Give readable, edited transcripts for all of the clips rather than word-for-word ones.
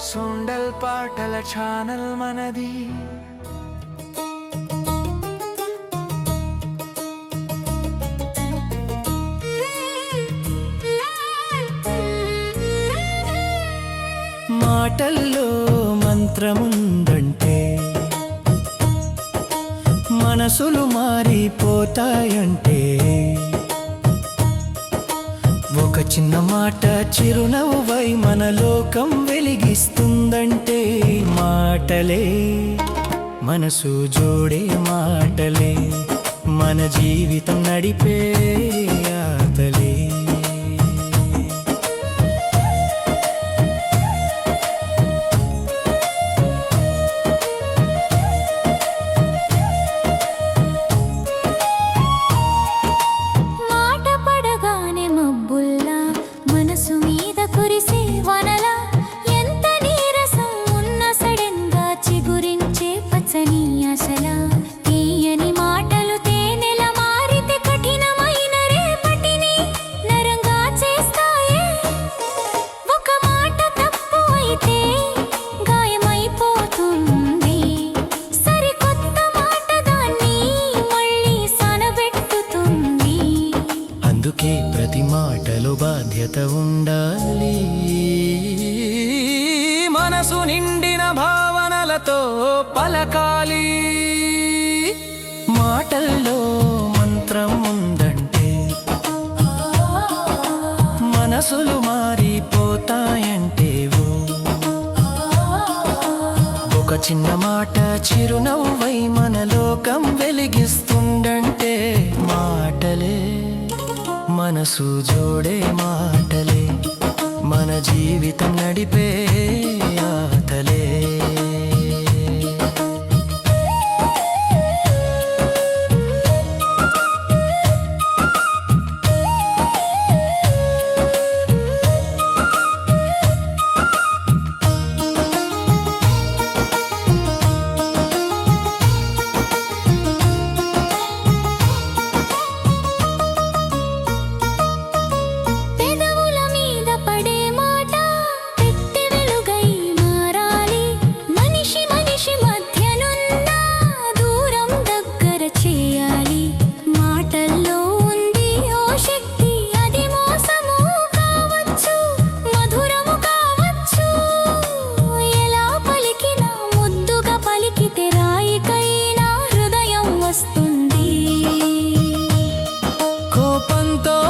సుండల్ పాటల ఛానల్ మనది. మాటల్లో మంత్రముందంటే మనసులు మారిపోతాయంటే ఒక చిన్న మాట చిరునవ్వై మన లోకం వెలిగిస్తుందంటే మాటలే మనసు జోడే మాటలే మన జీవితం నడిపే ఆటలే. ప్రతి మాటలో బాధ్యత ఉండాలి, మనసు నిండిన భావనలతో పలకాలి. మాటల్లో మంత్రం ఉందంటే మనసులు మారిపోతాయంటే ఒక చిన్న మాట చిరునవ్వై మన లోకం వెలిగిస్తుందంటే మాటలే మనసు జోడే మాటలే మన జీవితం నడిపే ఆటలే.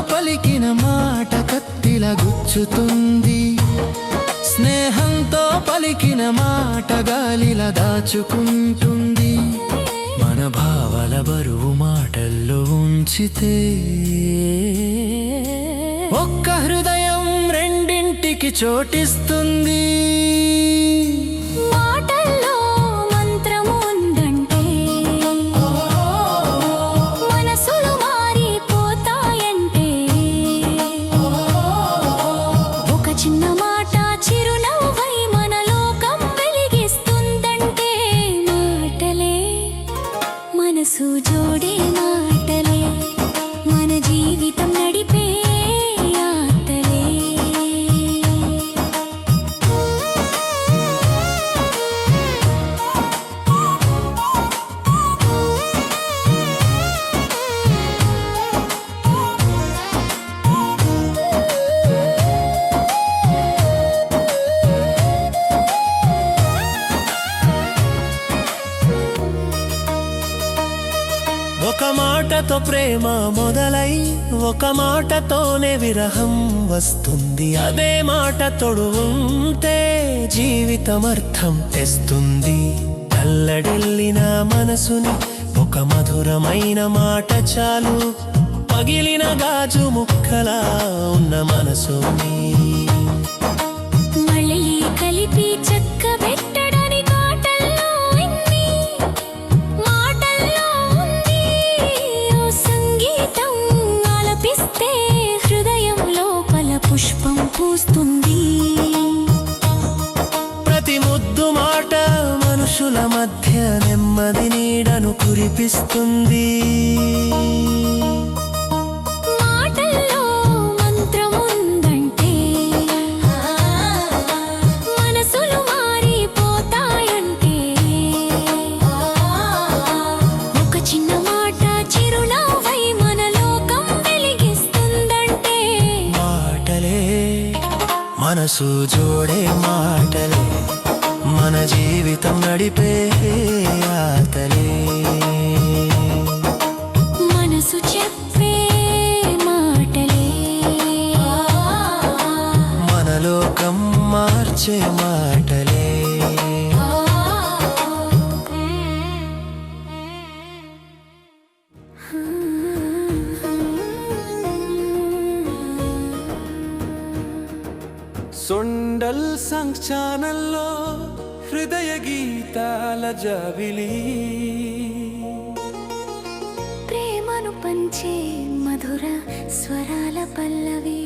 పలికిన మాట కత్తిలా గుచ్చుతుంది, స్నేహంతో పలికిన మాట గాలిలా దాచుకుంటుంది. మన భావాల బరువు మాటల్లో ఉంచితే ఒక్క హృదయం రెండింటికి చోటిస్తుంది. మనసు జోడే మాటలే మన జీవితం నడిపే ఆటలే. ఒక మాటతో ప్రేమ మొదలై ఒక మాటతోనే విరహం వస్తుంది. అదే మాట తోడు ఉంటే జీవితం అర్థం తెస్తుంది. కల్లడిల్లిన మనసుని ఒక మధురమైన మాట చాలు, పగిలిన గాజు ముక్కలా ఉన్న మనసుని మళ్ళీ కలిపి చక్క పుష్పం పూస్తుంది. ప్రతి ముద్దు మాట మనుషుల మధ్య నెమ్మది నీడను కురిపిస్తుంది. మాటల్లో మంత్రముందంటే మనసులు మనసు జోడే మాటలే మన జీవితం నడిపే ఆటలే. మనసు చెప్పే మాటలే మన లోకం మార్చే మాటలే. సొండల్ సంగ్ ఛానల్లో హృదయ గీతాల జాబిలి, ప్రేమను పంచే మధుర స్వరాల పల్లవి.